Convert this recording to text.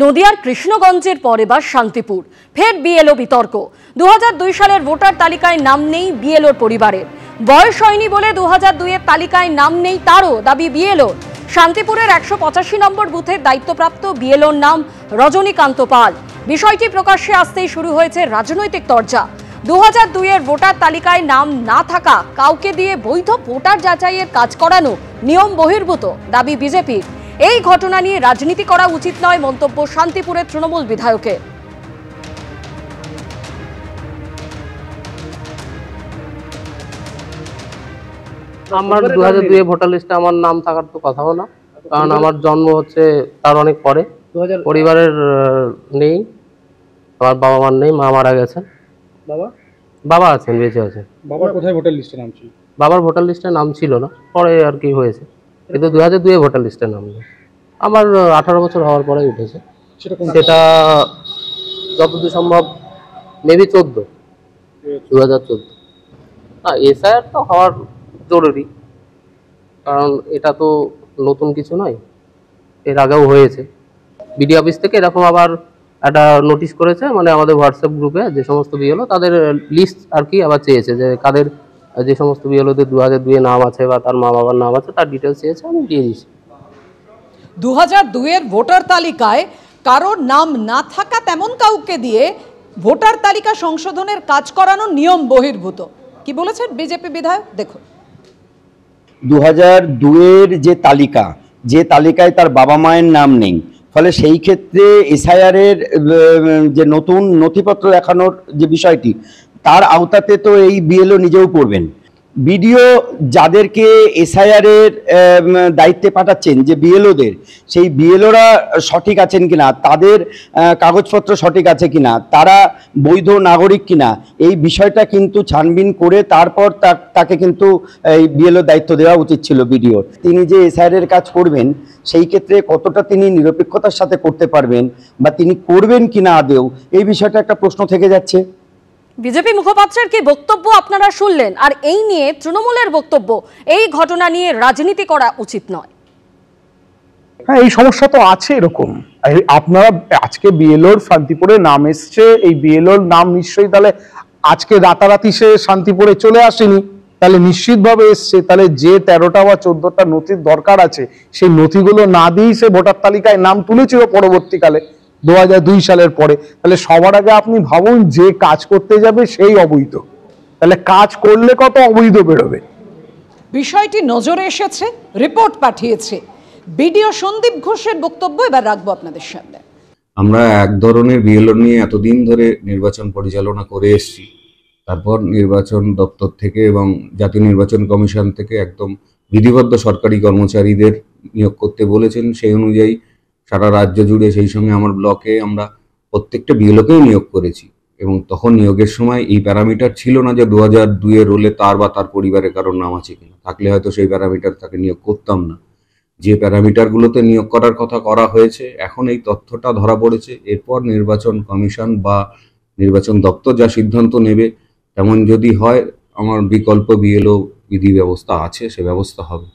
নদিয়ার কৃষ্ণগঞ্জের পর এবার শান্তিপুর ফের বিএলও বিতর্ক। 2002 সালের ভোটার তালিকায় নাম নেই বিএলওর পরিবারের। বয়স হয়নি বলে 2002 এর তালিকায় নাম নেই তারও দাবি বিএলও। শান্তিপুরের 185 নম্বর বুথের দায়িত্বপ্রাপ্ত বিএলওর নাম রজনীকান্ত পাল। বিষয়টি প্রকাশ্যে আসতেই শুরু হয়েছে রাজনৈতিক তরজা। 2002 এর ভোটার তালিকায় নাম না থাকা কাউকে দিয়ে বৈধ ভোটার যাচাইয়ের কাজ করানো নিয়ম বহির্ভূত দাবি বিজেপির। এই ঘটনা নিয়ে রাজনীতি করা উচিত নয় মন্তব্য শান্তিপুরের তৃণমূল বিধায়কের। আমার 2002 ভোটার লিস্টে আমার নাম থাকার তো কথাও না, কারণ আমার জন্ম হচ্ছে তার অনেক পরে। পরিবারের নেই, আমার বাবা মার নেই, মা মারা গেছেন। বাবা আছেন, বেঁচে আছেন। বাবার কোথায় ভোটার লিস্টে নাম ছিল? বাবার ভোটার লিস্টে নাম ছিল না, পরে আর কি হয়েছে, কিন্তু 2002 ভোটার লিস্টে নাম নেই। আমার 18 বছর হওয়ার পরে উঠেছে, সেটা যতদূর সম্ভব মেবি 2014। এসআইআর তো হওয়ার জরুরি, কারণ এটা তো নতুন কিছু নয়, এর আগেও হয়েছে। বিডি অফিস থেকে এরকম আবার একটা নোটিশ করেছে, মানে আমাদের হোয়াটসঅ্যাপ গ্রুপে যে সমস্ত বিএলও তাদের লিস্ট আর কি আবার চেয়েছে, যে কাদের যে সমস্ত বিএলওদের 2002 নাম আছে বা তার মা বাবার নাম আছে তার ডিটেলস চেয়েছে, আমি দিয়ে দিয়েছি। 2002 এর ভোটার তালিকায় কারোর নাম না থাকা তেমন কাউকে দিয়ে ভোটার তালিকা সংশোধনের কাজ করানো নিয়ম বহির্ভূত। কি বলেছেন বিজেপি বিধায়ক, দেখুন। 2002 এর যে তালিকায় তার বাবা মায়ের নাম নেই, ফলে সেই ক্ষেত্রে এসআইআর এর যে নতুন নথিপত্র দেখানোর যে বিষয়টি, তার আওতাতে তো এই বিএলও নিজেও পড়বেন। বিডিও যাদেরকে এসআইআর এর দায়িত্বে পাঠাচ্ছেন, যে বিএলওদের, সেই বিএলওরা সঠিক আছেন কিনা, তাদের কাগজপত্র সঠিক আছে কিনা, তারা বৈধ নাগরিক কিনা, এই বিষয়টা কিন্তু ছানবিন করে তারপর তাকে কিন্তু এই বিএলও দায়িত্ব দেওয়া উচিত ছিল বিডিওর। তিনি যে এসআইআর এর কাজ করবেন, সেই ক্ষেত্রে কতটা তিনি নিরপেক্ষতার সাথে করতে পারবেন বা তিনি করবেন কিনা আদেও, এই বিষয়টা একটা প্রশ্ন থেকে যাচ্ছে। বিজেপি মুখপাত্রের কি বক্তব্য আপনারা শুনলেন, আর এই নিয়ে তৃণমূলের বক্তব্য, এই ঘটনা নিয়ে রাজনীতি করা উচিত নয়। হ্যাঁ, এই সমস্যা তো আছে। এরকম আপনারা আজকে বিএলওর শান্তিপুরে নাম এসছে, এই বিএলওর নাম নিশ্চয়ই তাহলে আজকে রাতারাতি সে শান্তিপুরে চলে আসেনি, তাহলে নিশ্চিতভাবে এসছে। তাহলে যে 13টা বা 14টা নথির দরকার আছে, সেই নথিগুলো না দিয়েই সে ভোটার তালিকায় নাম তুলেছিল পরবর্তীকালে 2002 সালের পরে। তাহলে সবার আগে আপনি ভাবুন, যে কাজ করতে যাবে সেই অবৈধ, তাহলে কাজ করলে কত অবৈধ বেরোবে। বিষয়টি নজরে এসেছে, রিপোর্ট পাঠিয়েছে বিডিও সন্দীপ ঘোষের বক্তব্য এবার রাখবো আপনাদের সামনে। আমরা এক ধরনের বিএলও নিয়ে এতদিন ধরে নির্বাচন পরিচালনা করে এসেছি। তারপর নির্বাচন দপ্তর থেকে এবং জাতীয় নির্বাচন কমিশন থেকে একদম বিধিবদ্ধ সরকারি কর্মচারীদের নিয়োগ করতে বলেছেন। সেই অনুযায়ী সারা রাজ্য জুড়ে, সেই সঙ্গে আমার ব্লকে আমরা প্রত্যেকটা বিএলওকেই নিয়োগ করেছি। এবং তখন নিয়োগের সময় এই প্যারামিটার ছিল না যে 2002 এর রোলে তার বা তার পরিবারের কারোর নাম আছে কিনা, থাকলে হয়তো সেই প্যারামিটার তাকে নিয়োগ করতাম না। যে প্যারামিটারগুলোতে নিয়োগ করার কথা করা হয়েছে, এখন এই তথ্যটা ধরা পড়েছে। এরপর নির্বাচন কমিশন বা নির্বাচন দপ্তর যা সিদ্ধান্ত নেবে, তেমন যদি হয়, আমার বিকল্প বিএলও বিধি ব্যবস্থা আছে, সে ব্যবস্থা হবে।